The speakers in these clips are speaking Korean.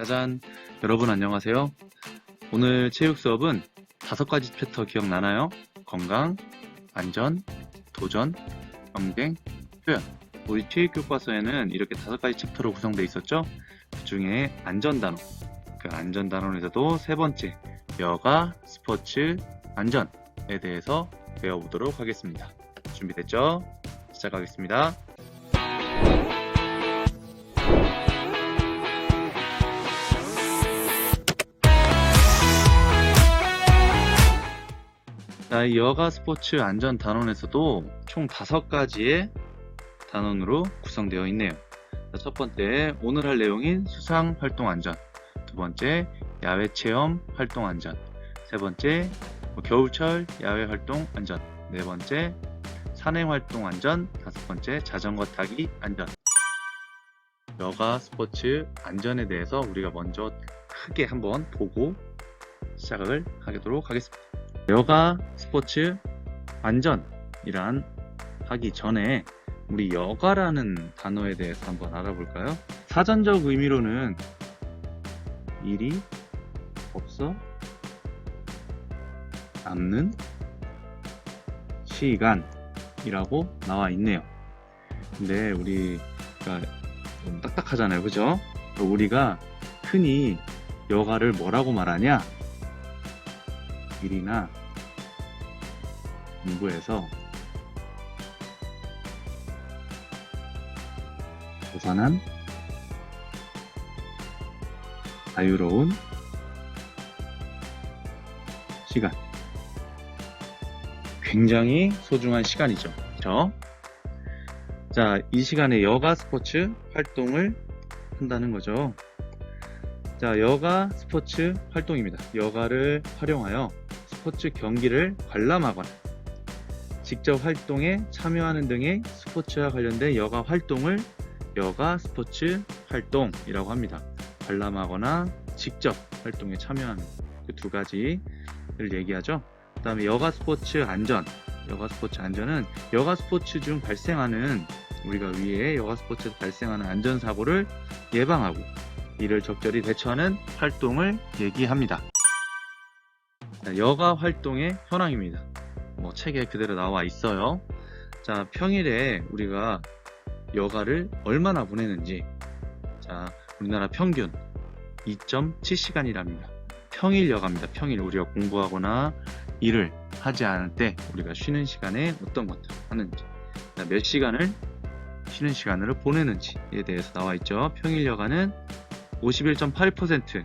짜잔! 여러분 안녕하세요. 오늘 체육 수업은 5가지 챕터 기억나나요? 건강, 안전, 도전, 경쟁, 표현. 우리 체육교과서에는 이렇게 5가지 챕터로 구성되어 있었죠? 그 중에 안전단원, 그 안전단원에서도 3번째, 여가, 스포츠, 안전에 대해서 배워보도록 하겠습니다. 준비됐죠? 시작하겠습니다. 자, 이 여가 스포츠 안전 단원에서도 총 5가지의 단원으로 구성되어 있네요. 자, 첫 번째, 오늘 할 내용인 수상 활동 안전. 두 번째, 야외 체험 활동 안전. 세 번째, 겨울철 야외 활동 안전. 네 번째, 산행 활동 안전. 다섯 번째, 자전거 타기 안전. 여가 스포츠 안전에 대해서 우리가 먼저 크게 한번 보고 시작을 하도록 하겠습니다. 여가 스포츠 안전이란 하기 전에 우리 여가라는 단어에 대해서 한번 알아볼까요? 사전적 의미로는 일이 없어 남는 시간이라고 나와 있네요. 근데 우리가 좀 딱딱하잖아요, 그죠? 우리가 흔히 여가를 뭐라고 말하냐? 일이나 공부에서 벗어난 자유로운 시간. 굉장히 소중한 시간이죠. 그렇죠? 자, 이 시간에 여가 스포츠 활동을 한다는 거죠. 자, 여가 스포츠 활동입니다. 여가를 활용하여 스포츠 경기를 관람하거나 직접 활동에 참여하는 등의 스포츠와 관련된 여가 활동을 여가 스포츠 활동이라고 합니다. 관람하거나 직접 활동에 참여하는 그 2가지를 얘기하죠. 그 다음에 여가 스포츠 안전. 여가 스포츠 안전은 여가 스포츠 중 발생하는, 우리가 위에 여가 스포츠에서 발생하는 안전사고를 예방하고 이를 적절히 대처하는 활동을 얘기합니다. 자, 여가 활동의 현황입니다. 책에 그대로 나와 있어요. 자, 평일에 우리가 여가를 얼마나 보내는지. 자, 우리나라 평균 2.7시간이랍니다. 평일 여가입니다. 평일 우리가 공부하거나 일을 하지 않을 때 우리가 쉬는 시간에 어떤 것들 하는지, 자, 몇 시간을 쉬는 시간으로 보내는지에 대해서 나와 있죠. 평일 여가는 51.8%,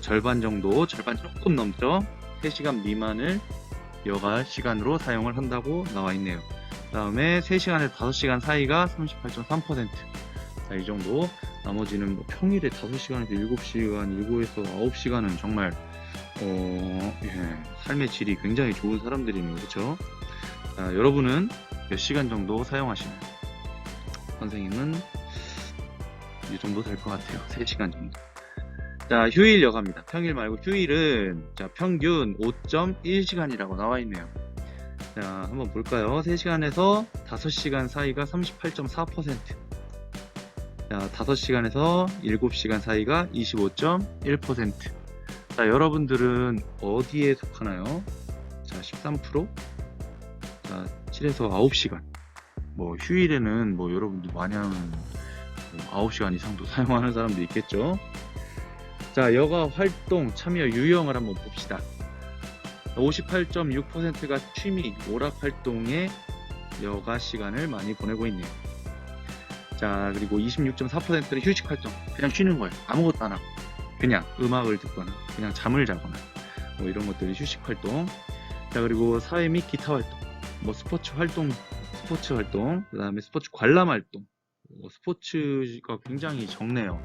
절반 정도, 절반 조금 넘죠. 3시간 미만을 여가 시간으로 사용을 한다고 나와 있네요. 그 다음에 3시간에서 5시간 사이가 38.3%. 자, 이 정도. 나머지는 평일에 5시간에서 7시간, 7에서 9시간은 정말 삶의 질이 굉장히 좋은 사람들이네요. 그렇죠? 자, 여러분은 몇 시간 정도 사용하시나요? 선생님은 이 정도 될 것 같아요. 3시간 정도. 자, 휴일 여가입니다. 평일 말고 휴일은 자, 평균 5.1시간이라고 나와 있네요. 자, 한번 볼까요? 3시간에서 5시간 사이가 38.4%. 자, 5시간에서 7시간 사이가 25.1%. 자, 여러분들은 어디에 속하나요? 자, 13%? 자, 7에서 9시간. 휴일에는 여러분들 마냥 9시간 이상도 사용하는 사람도 있겠죠. 자, 여가 활동 참여 유형을 한번 봅시다. 58.6%가 취미, 오락 활동에 여가 시간을 많이 보내고 있네요. 자, 그리고 26.4%는 휴식 활동, 그냥 쉬는 거예요. 아무것도 안 하고 그냥 음악을 듣거나 그냥 잠을 자거나 이런 것들이 휴식 활동. 자, 그리고 사회 및 기타 활동, 스포츠 활동, 그 다음에 스포츠 관람 활동. 스포츠가 굉장히 적네요.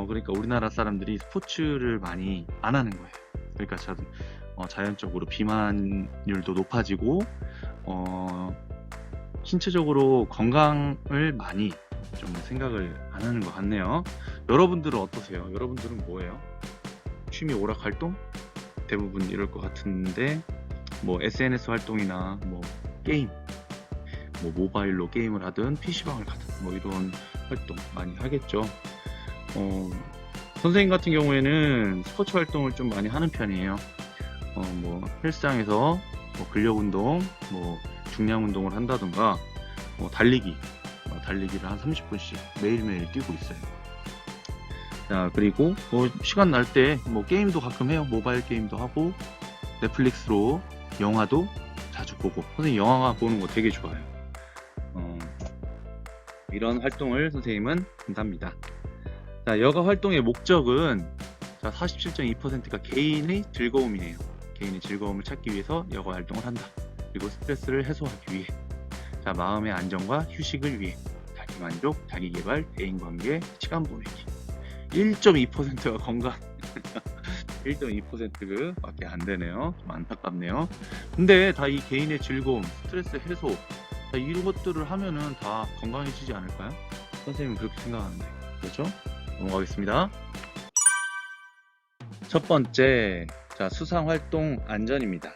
그러니까 우리나라 사람들이 스포츠를 많이 안 하는 거예요. 그러니까 자연적으로 비만율도 높아지고 신체적으로 건강을 많이 좀 생각을 안 하는 것 같네요. 여러분들은 어떠세요? 여러분들은 뭐예요? 취미 오락 활동? 대부분 이럴 것 같은데 SNS 활동이나 게임, 모바일로 게임을 하든 PC방을 가든 이런 활동 많이 하겠죠. 선생님 같은 경우에는 스포츠 활동을 좀 많이 하는 편이에요. 뭐 헬스장에서 뭐 근력 운동, 뭐 중량 운동을 한다든가, 뭐 달리기를 한 30분씩 매일매일 뛰고 있어요. 자, 그리고 뭐 시간 날 때 뭐 게임도 가끔 해요. 모바일 게임도 하고, 넷플릭스로 영화도 자주 보고. 선생님 영화 보는 거 되게 좋아해요. 이런 활동을 선생님은 한답니다. 자, 여가 활동의 목적은 47.2%가 개인의 즐거움이네요. 개인의 즐거움을 찾기 위해서 여가 활동을 한다. 그리고 스트레스를 해소하기 위해, 자, 마음의 안정과 휴식을 위해, 자기만족, 자기개발, 대인관계, 시간 보내기. 1.2%가 건강. 1.2%밖에 안 되네요. 좀 안타깝네요. 근데 다 이 개인의 즐거움, 스트레스 해소, 자, 이런 것들을 하면은 다 건강해지지 않을까요? 선생님은 그렇게 생각하는데. 그렇죠? 넘어가겠습니다. 첫 번째, 자, 수상활동 안전입니다.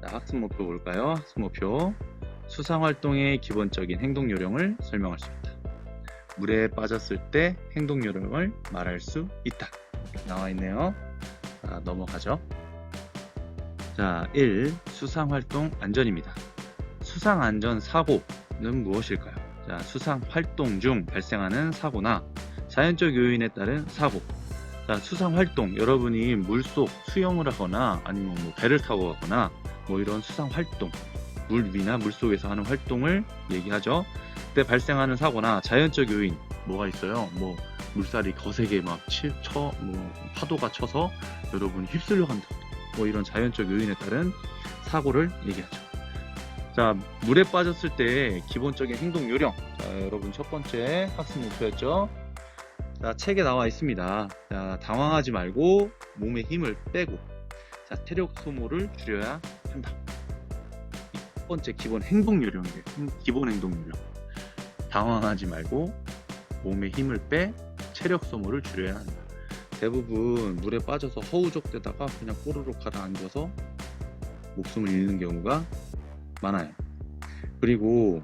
자, 학습 목표 볼까요? 학습 목표. 수상활동의 기본적인 행동 요령을 설명할 수 있다. 물에 빠졌을 때 행동 요령을 말할 수 있다. 나와 있네요. 자, 넘어가죠. 자, 1. 수상활동 안전입니다. 수상안전 사고는 무엇일까요? 자, 수상활동 중 발생하는 사고나 자연적 요인에 따른 사고. 자, 수상활동, 여러분이 물속 수영을 하거나 아니면 뭐 배를 타고 가거나 뭐 이런 수상활동, 물 위나 물속에서 하는 활동을 얘기하죠. 그때 발생하는 사고나 자연적 요인 뭐가 있어요? 뭐 물살이 거세게 막 뭐 파도가 쳐서 여러분이 휩쓸려 간다. 뭐 이런 자연적 요인에 따른 사고를 얘기하죠. 자, 물에 빠졌을 때 기본적인 행동 요령. 자, 여러분 첫 번째 학습 목표였죠. 자, 책에 나와 있습니다. 자, 당황하지 말고 몸에 힘을 빼고, 자, 체력 소모를 줄여야 한다. 첫 번째 기본 행동 요령이에요. 기본 행동 요령. 당황하지 말고 몸에 힘을 빼, 체력 소모를 줄여야 한다. 대부분 물에 빠져서 허우적대다가 그냥 꼬르륵 가라앉아서 목숨을 잃는 경우가 많아요. 그리고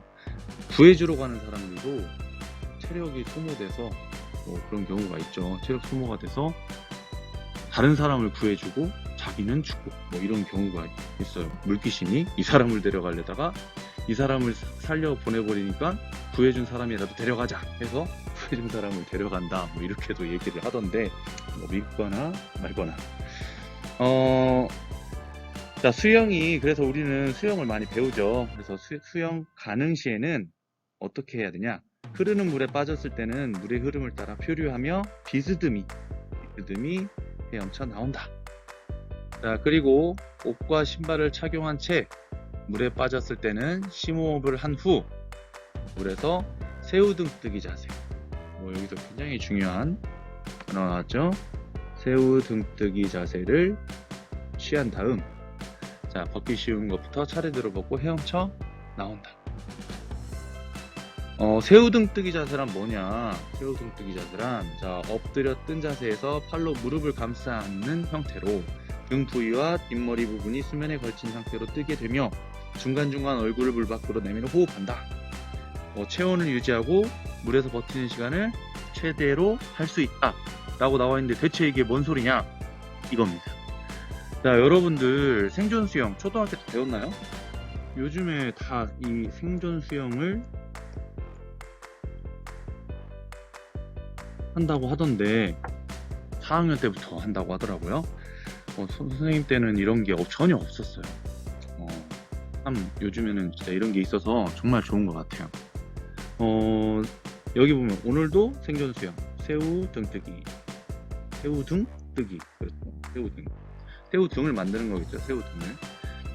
구해주러 가는 사람들도 체력이 소모돼서 뭐 그런 경우가 있죠. 체력 소모가 돼서 다른 사람을 구해주고 자기는 죽고 뭐 이런 경우가 있어요. 물귀신이 이 사람을 데려가려다가 이 사람을 살려 보내버리니까 구해준 사람이라도 데려가자 해서 구해준 사람을 데려간다, 뭐 이렇게도 얘기를 하던데, 뭐 믿거나 말거나. 자, 수영이, 그래서 우리는 수영을 많이 배우죠. 그래서 수영 가능 시에는 어떻게 해야 되냐? 흐르는 물에 빠졌을 때는 물의 흐름을 따라 표류하며 비스듬히 헤엄쳐 나온다. 자, 그리고 옷과 신발을 착용한 채 물에 빠졌을 때는 심호흡을 한 후 물에서 새우등뜨기 자세. 뭐 여기서 굉장히 중요한 단어가 나왔죠. 새우등뜨기 자세를 취한 다음, 자, 벗기 쉬운 것부터 차례대로 벗고 헤엄쳐 나온다. 새우등뜨기 자세란 뭐냐? 새우등뜨기 자세란, 자, 엎드려 뜬 자세에서 팔로 무릎을 감싸 안는 형태로 등 부위와 뒷머리 부분이 수면에 걸친 상태로 뜨게 되며 중간중간 얼굴을 물 밖으로 내밀어 호흡한다. 체온을 유지하고 물에서 버티는 시간을 최대로 할 수 있다 라고 나와 있는데, 대체 이게 뭔 소리냐? 이겁니다. 자, 여러분들 생존 수영 초등학교 때 배웠나요? 요즘에 다 이 생존 수영을 한다고 하던데 4학년 때부터 한다고 하더라고요. 선생님 때는 이런 게 전혀 없었어요. 참 요즘에는 진짜 이런 게 있어서 정말 좋은 것 같아요. 여기 보면 오늘도 생존 수영, 새우등뜨기, 새우등뜨기, 새우등을 만드는 거겠죠. 새우등을.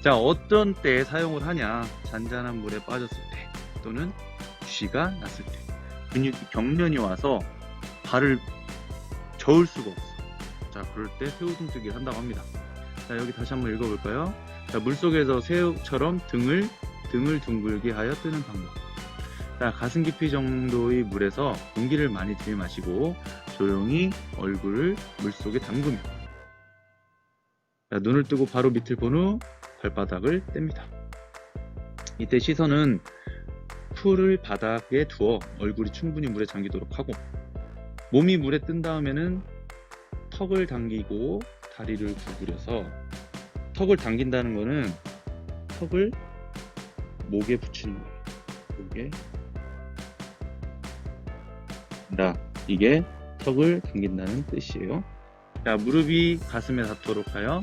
자, 어떤 때에 사용을 하냐? 잔잔한 물에 빠졌을 때 또는 쥐가 났을 때, 근육이 경련이 와서 발을 저을 수가 없어. 자, 그럴 때 새우등뜨기를 한다고 합니다. 자, 여기 다시 한번 읽어볼까요? 자, 물속에서 새우처럼 등을 둥글게 하여 뜨는 방법. 자, 가슴 깊이 정도의 물에서 공기를 많이 들이마시고 조용히 얼굴을 물속에 담그며, 자, 눈을 뜨고 바로 밑을 본 후 발바닥을 뗍니다. 이때 시선은 풀을 바닥에 두어 얼굴이 충분히 물에 잠기도록 하고, 몸이 물에 뜬 다음에는 턱을 당기고 다리를 구부려서, 턱을 당긴다는 거는 턱을 목에 붙이는 거예요. 목에. 이게 턱을 당긴다는 뜻이에요. 자, 무릎이 가슴에 닿도록 하여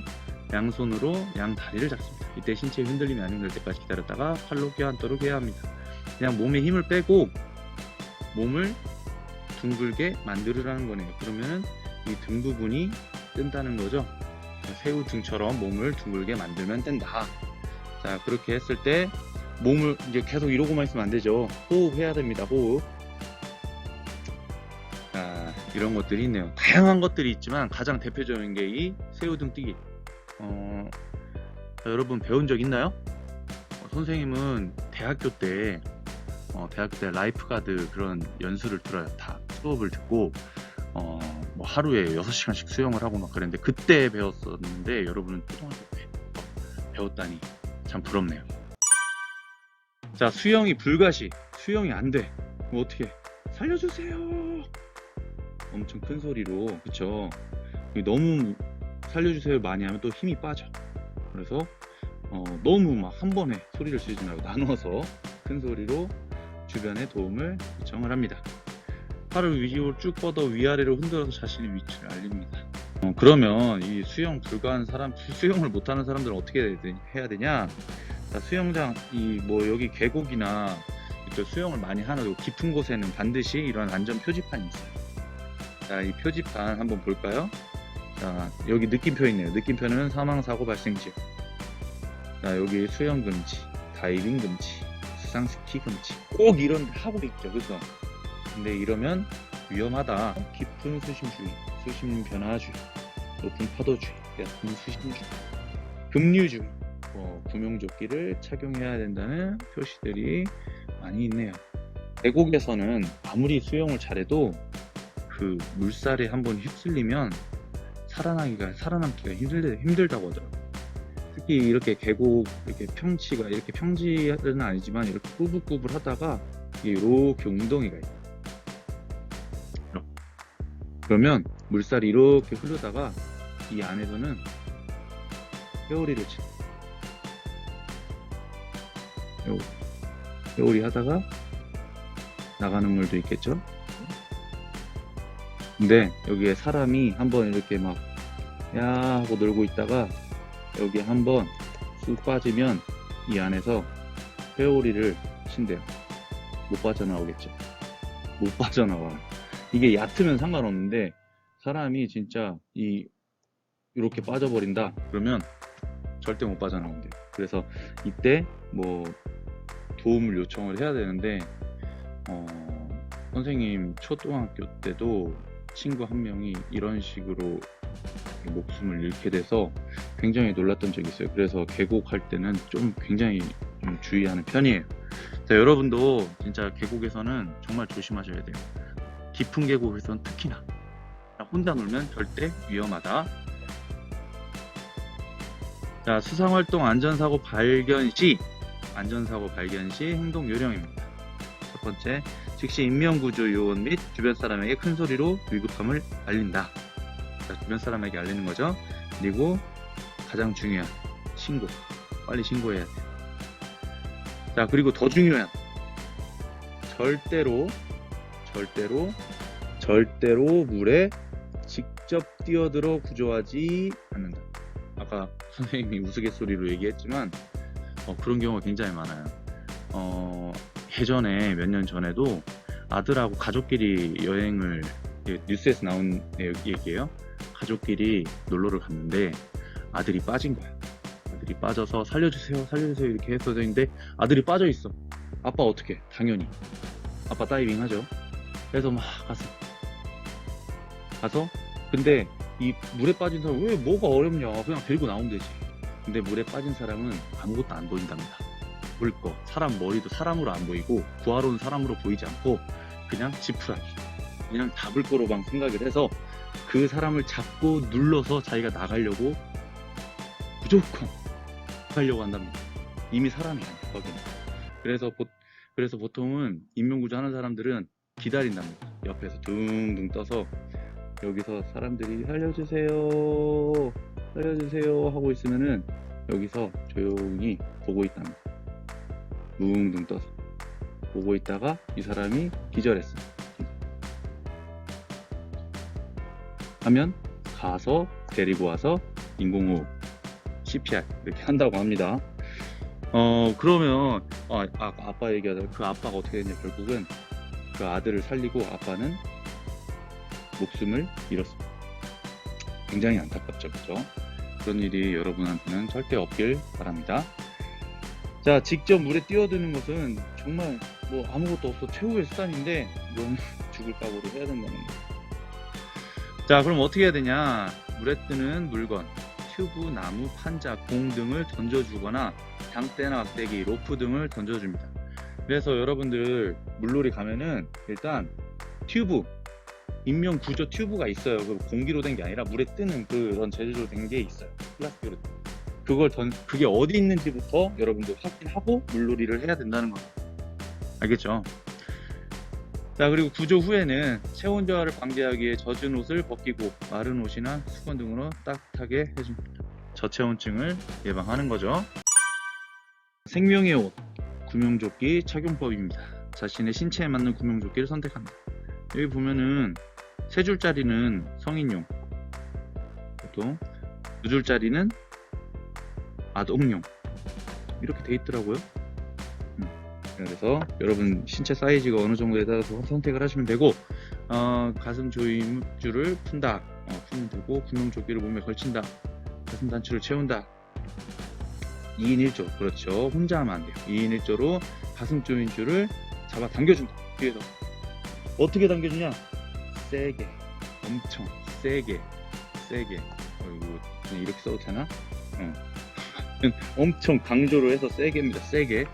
양손으로 양 다리를 잡습니다. 이때 신체 흔들림이 안 힘들 때까지 기다렸다가 팔로 껴안도록 해야 합니다. 그냥 몸에 힘을 빼고 몸을 둥글게 만들으라는 거네요. 그러면은 이 등 부분이 뜬다는 거죠. 새우 등처럼 몸을 둥글게 만들면 뜬다. 자, 그렇게 했을 때 몸을 이제 계속 이러고만 있으면 안 되죠. 호흡해야 됩니다. 호흡. 자, 이런 것들이 있네요. 다양한 것들이 있지만 가장 대표적인 게 이 새우등 뛰기. 여러분 배운 적 있나요? 선생님은 대학교 때 라이프가드 그런 연수를 들어요. 다 수업을 듣고 뭐 하루에 6시간씩 수영을 하고 막 그랬는데 그때 배웠었는데 여러분은 초등학교 때 배웠다니 참 부럽네요. 자, 수영이 불가시. 수영이 안 돼. 뭐 어떻게? 살려주세요. 엄청 큰 소리로, 그쵸? 너무 살려주세요 많이 하면 또 힘이 빠져. 그래서 너무 막 한 번에 소리를 지르지 말고 나눠서 큰 소리로 주변에 도움을 요청을 합니다. 팔을 위로 쭉 뻗어 위아래로 흔들어서 자신의 위치를 알립니다. 그러면 이 수영 불가한 사람, 수영을 못하는 사람들은 어떻게 해야 되냐? 자, 수영장 뭐 여기 계곡이나 수영을 많이 하는 깊은 곳에는 반드시 이런 안전 표지판이 있어요. 자, 이 표지판 한번 볼까요? 자, 여기 느낌표 있네요. 느낌표는 사망사고 발생 지역. 자, 여기 수영 금지, 다이빙 금지, 수상 스키 금지. 꼭 이런 데 하고 있죠, 그죠? 근데 이러면 위험하다. 깊은 수심주의, 수심 변화주의, 높은 파도주의, 얕은 수심주의, 급류주의, 구명조끼를 착용해야 된다는 표시들이 많이 있네요. 계곡에서는 아무리 수영을 잘해도 그 물살에 한번 휩쓸리면 살아남기가 힘들다고 하더라고요. 특히 이렇게 계곡, 이렇게 평지가, 이렇게 평지는 아니지만 이렇게 꾸불꾸불 하다가 이렇게 웅덩이가 있어요. 그러면 물살이 이렇게 흐르다가 이 안에서는 회오리를 치. 회오리 하다가 나가는 물도 있겠죠? 근데 여기에 사람이 한번 이렇게 막 야 하고 놀고 있다가 여기 한번 쑥 빠지면 이 안에서 회오리를 친대요. 못 빠져나오겠죠. 못 빠져나와요. 이게 얕으면 상관없는데 사람이 진짜 이렇게 빠져버린다 그러면 절대 못 빠져나온대요. 그래서 이때 뭐 도움을 요청을 해야 되는데 선생님 초등학교 때도 친구 한 명이 이런 식으로 목숨을 잃게 돼서 굉장히 놀랐던 적이 있어요. 그래서 계곡할 때는 좀 굉장히 좀 주의하는 편이에요. 자, 여러분도 진짜 계곡에서는 정말 조심하셔야 돼요. 깊은 계곡에서는 특히나 혼자 놀면 절대 위험하다. 자, 수상활동 안전사고 발견 시 행동 요령입니다. 첫 번째, 즉시 인명구조 요원 및 주변 사람에게 큰 소리로 위급함을 알린다. 자, 주변 사람에게 알리는 거죠. 그리고 가장 중요한 신고, 빨리 신고해야 돼요. 자, 그리고 더 중요한 절대로 물에 직접 뛰어들어 구조하지 않는다. 아까 선생님이 우스갯소리로 얘기했지만 그런 경우가 굉장히 많아요. 예전에 몇 년 전에도 아들하고 가족끼리 여행을, 뉴스에서 나온 얘기예요. 가족끼리 놀러를 갔는데 아들이 빠진 거야. 아들이 빠져서 살려주세요 이렇게 했었는데 아들이 빠져 있어. 아빠 어떻게? 당연히 아빠 다이빙 하죠. 그래서 막 가서 근데 이 물에 빠진 사람 왜 뭐가 어렵냐, 그냥 데리고 나오면 되지. 근데 물에 빠진 사람은 아무것도 안 보인답니다. 볼 거, 사람 머리도 사람으로 안 보이고 구하러 온 사람으로 보이지 않고 그냥 지푸라기, 그냥 잡을 거로만 생각을 해서 그 사람을 잡고 눌러서 자기가 나가려고 무조건 하려고 한답니다. 이미 사람이 아니야 거기는. 그래서 보통은 인명구조 하는 사람들은 기다린답니다. 옆에서 둥둥 떠서 여기서 사람들이 살려주세요, 살려주세요 하고 있으면은 여기서 조용히 보고 있답니다. 뭉둥 떠서 보고 있다가 이 사람이 기절했어 하면 가서 데리고 와서 인공호흡 CPR 이렇게 한다고 합니다. 그러면 아빠 얘기하다가 그 아빠가 어떻게 됐냐, 결국은 그 아들을 살리고 아빠는 목숨을 잃었습니다. 굉장히 안타깝죠, 그죠? 그런 일이 여러분한테는 절대 없길 바랍니다. 자, 직접 물에 뛰어드는 것은 정말 뭐 아무것도 없어 최후의 수단인데 이건 죽을 각오로 해야 된다는 거예요. 자, 그럼 어떻게 해야 되냐? 물에 뜨는 물건, 튜브, 나무, 판자, 공 등을 던져주거나 장대나 막대기, 로프 등을 던져줍니다. 그래서 여러분들 물놀이 가면은 일단 튜브, 인명 구조 튜브가 있어요. 그 공기로 된 게 아니라 물에 뜨는 그런 재질로 된 게 있어요. 플라스틱으로. 그게 어디 있는지부터 여러분들 확인하고 물놀이를 해야 된다는 거예요. 알겠죠? 자, 그리고 구조 후에는 체온 저하를 방지하기 위해 젖은 옷을 벗기고 마른 옷이나 수건 등으로 따뜻하게 해줍니다. 저체온증을 예방하는 거죠. 생명의 옷, 구명조끼 착용법입니다. 자신의 신체에 맞는 구명조끼를 선택합니다. 여기 보면은 3줄짜리는 성인용, 또 2줄짜리는 아동용 이렇게 돼 있더라고요. 그래서 여러분 신체 사이즈가 어느 정도에 따라서 선택을 하시면 되고, 가슴 조임줄을 푼다, 풀면 되고, 구명조끼를 몸에 걸친다, 가슴 단추를 채운다. 2인 1조, 그렇죠. 혼자 하면 안 돼요. 2인 1조로 가슴 조임줄을 잡아 당겨준다. 뒤에서 어떻게 당겨주냐? 세게, 엄청 세게. 이거 이렇게 써도 되나? 엄청 강조를 해서 세게입니다. 세게.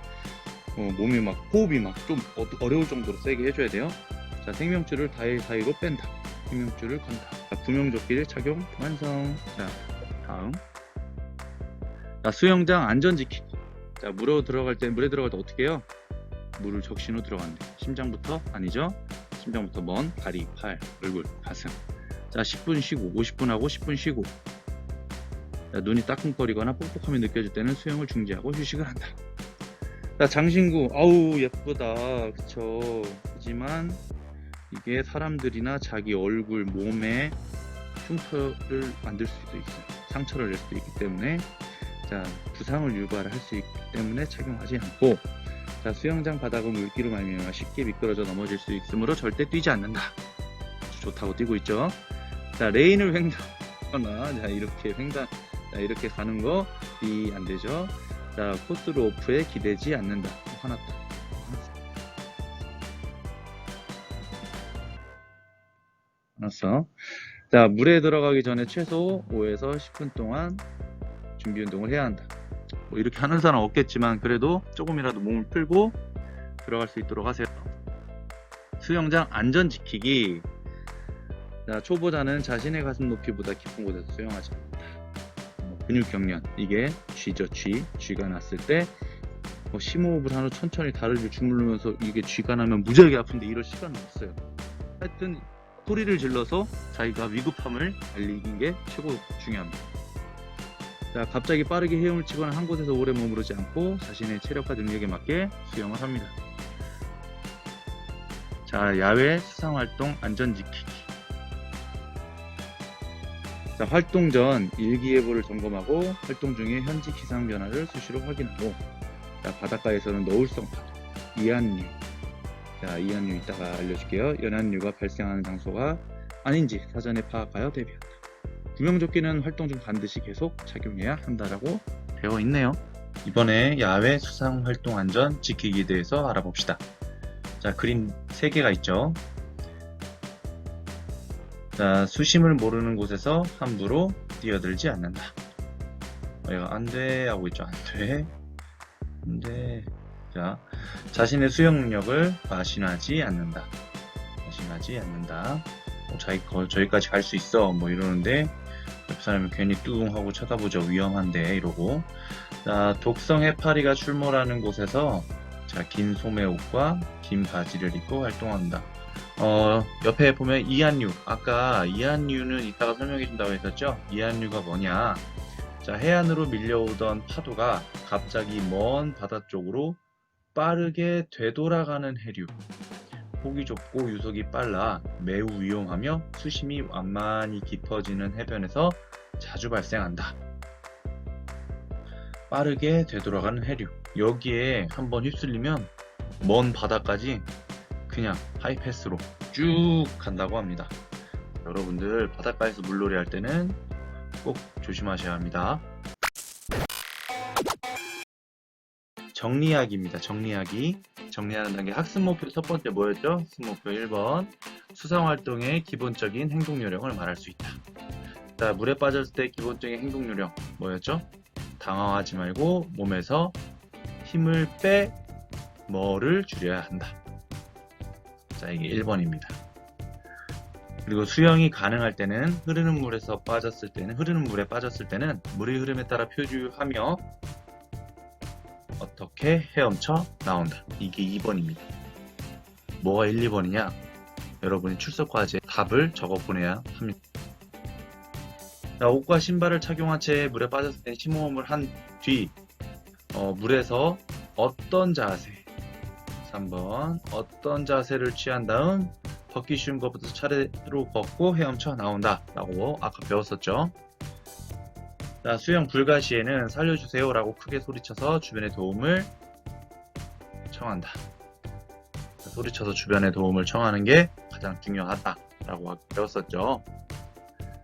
몸이 막 호흡이 막 좀 어려울 정도로 세게 해줘야 돼요. 자, 생명줄을 사이로 뺀다. 생명줄을 건다. 자, 구명조끼를 착용 완성. 자, 다음. 자, 수영장 안전 지키기. 자, 물에 들어갈 때 어떻게 해요? 물을 적신 후 들어간대. 심장부터 아니죠? 심장부터 먼 다리, 팔, 얼굴, 가슴. 자, 10분 쉬고 50분 하고 10분 쉬고. 자, 눈이 따끔거리거나 뻑뻑함이 느껴질 때는 수영을 중지하고 휴식을 한다. 자, 장신구, 아우 예쁘다, 그쵸? 하지만 이게 사람들이나 자기 얼굴, 몸에 흉터를 만들 수도 있어요. 상처를 낼 수도 있기 때문에, 자, 부상을 유발할 수 있기 때문에 착용하지 않고, 자, 수영장 바닥은 물기로 말미암아 쉽게 미끄러져 넘어질 수 있으므로 절대 뛰지 않는다. 좋다고 뛰고 있죠. 자, 레인을 횡단하거나, 자, 이렇게 가는 거 안 되죠. 자, 코스로프에 기대지 않는다. 화났다. 화났어. 자, 물에 들어가기 전에 최소 5에서 10분 동안 준비 운동을 해야 한다. 뭐 이렇게 하는 사람 없겠지만 그래도 조금이라도 몸을 풀고 들어갈 수 있도록 하세요. 수영장 안전 지키기. 자, 초보자는 자신의 가슴 높이보다 깊은 곳에서 수영하지 않는다. 근육 경련, 이게 쥐죠. 쥐가 났을 때 심호흡을 한 후 천천히 다리를 주물르면서 이게 쥐가 나면 무지하게 아픈데 이럴 시간은 없어요. 하여튼 소리를 질러서 자기가 위급함을 알리는 게 최고 중요합니다. 자, 갑자기 빠르게 헤엄을 치거나 한 곳에서 오래 머무르지 않고 자신의 체력과 능력에 맞게 수영을 합니다. 자, 야외 수상활동 안전 지키기. 자, 활동 전 일기예보를 점검하고 활동 중에 현지 기상 변화를 수시로 확인하고, 자, 바닷가에서는 너울성 파도, 이한류. 자, 이한류 이따가 알려줄게요. 연안류가 발생하는 장소가 아닌지 사전에 파악하여 대비한다. 구명조끼는 활동 중 반드시 계속 착용해야 한다라고 되어 있네요. 이번에 야외 수상활동 안전 지키기에 대해서 알아봅시다. 자, 그림 3개가 있죠. 자, 수심을 모르는 곳에서 함부로 뛰어들지 않는다. 얘가 안돼 하고 있죠. 안돼. 자, 자신의 수영 능력을 과신하지 않는다. 저기까지 갈 수 있어 뭐 이러는데 옆 사람이 괜히 뚱하고 쳐다보죠. 위험한데 이러고. 자, 독성 해파리가 출몰하는 곳에서, 자, 긴 소매옷과 긴 바지를 입고 활동한다. 옆에 보면 이한류. 아까 이한류는 이따가 설명해 준다고 했었죠? 이한류가 뭐냐? 자, 해안으로 밀려오던 파도가 갑자기 먼 바다 쪽으로 빠르게 되돌아가는 해류. 폭이 좁고 유속이 빨라 매우 위험하며 수심이 완만히 깊어지는 해변에서 자주 발생한다. 빠르게 되돌아가는 해류. 여기에 한번 휩쓸리면 먼 바다까지 그냥 하이패스로 쭉 간다고 합니다. 여러분들 바닷가에서 물놀이 할 때는 꼭 조심하셔야 합니다. 정리하기입니다. 정리하기. 정리하는 단계. 학습 목표 첫 번째 뭐였죠? 학습 목표 1번. 수상활동의 기본적인 행동 요령을 말할 수 있다. 자, 물에 빠졌을 때 기본적인 행동 요령 뭐였죠? 당황하지 말고 몸에서 힘을 빼 뭐를 줄여야 한다. 자, 이게 1번입니다. 그리고 수영이 가능할 때는 흐르는 물에 빠졌을 때는 물의 흐름에 따라 표주하며 어떻게 헤엄쳐 나온다. 이게 2번입니다. 뭐가 1, 2번이냐? 여러분이 출석 과제 답을 적어 보내야 합니다. 자, 옷과 신발을 착용한 채 물에 빠졌을 때 심호흡을 한 뒤 물에서 어떤 자세 3번 어떤 자세를 취한 다음 걷기 쉬운 것부터 차례로 걷고 헤엄쳐 나온다 라고 아까 배웠었죠. 자, 수영 불가 시에는 살려주세요 라고 크게 소리쳐서 주변의 도움을 청한다. 자, 소리쳐서 주변의 도움을 청하는 게 가장 중요하다 라고 배웠었죠.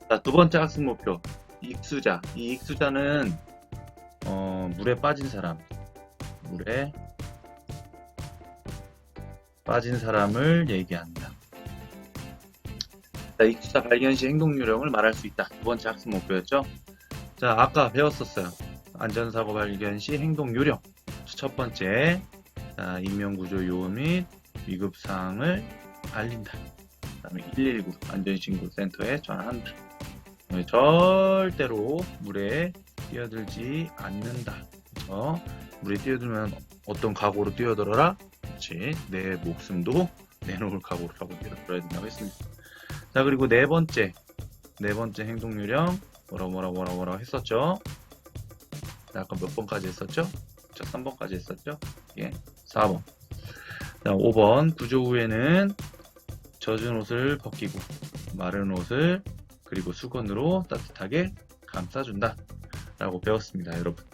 자, 두 번째 학습 목표 익수자. 이 익수자는 물에 빠진 사람을 얘기한다. 자, 익수자 발견 시 행동 요령을 말할 수 있다. 두 번째 학습 목표였죠. 자, 아까 배웠었어요. 안전사고 발견 시 행동 요령. 첫 번째, 자, 인명구조 요원 및 위급사항을 알린다. 그 다음에 119 안전신고센터에 전화한다. 절대로 물에 뛰어들지 않는다. 그렇죠? 물에 뛰어들면 어떤 각오로 뛰어들어라? 그렇지. 내 목숨도 내놓을 각오라고 뛰어들어야 된다고 했습니다. 자, 그리고 네 번째 행동 요령 뭐라고 했었죠? 자, 아까 몇 번까지 했었죠? 자, 3번까지 했었죠? 예, 4번. 자, 5번 구조 후에는 젖은 옷을 벗기고 마른 옷을 그리고 수건으로 따뜻하게 감싸준다 라고 배웠습니다, 여러분.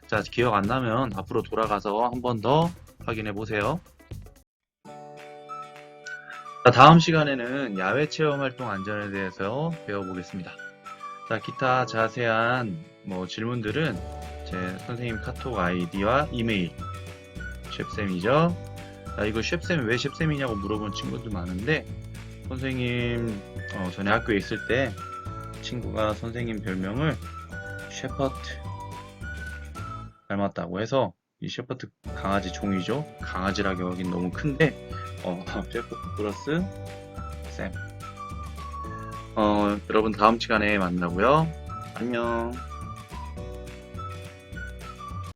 자, 기억 안 나면 앞으로 돌아가서 한 번 더 확인해 보세요. 자, 다음 시간에는 야외 체험 활동 안전에 대해서 배워보겠습니다. 자, 기타 자세한 질문들은 제 선생님 카톡 아이디와 이메일 셰프쌤이죠. 자, 이거 셰프쌤이 왜 셰프쌤이냐고 물어보는 친구도 많은데 선생님 전에 학교에 있을 때 친구가 선생님 별명을 셰퍼트 닮았다고 해서 이 셰퍼트 강아지 종이죠. 강아지라고 하긴 너무 큰데 셰퍼트 플러스 쌤. 여러분 다음 시간에 만나고요. 안녕.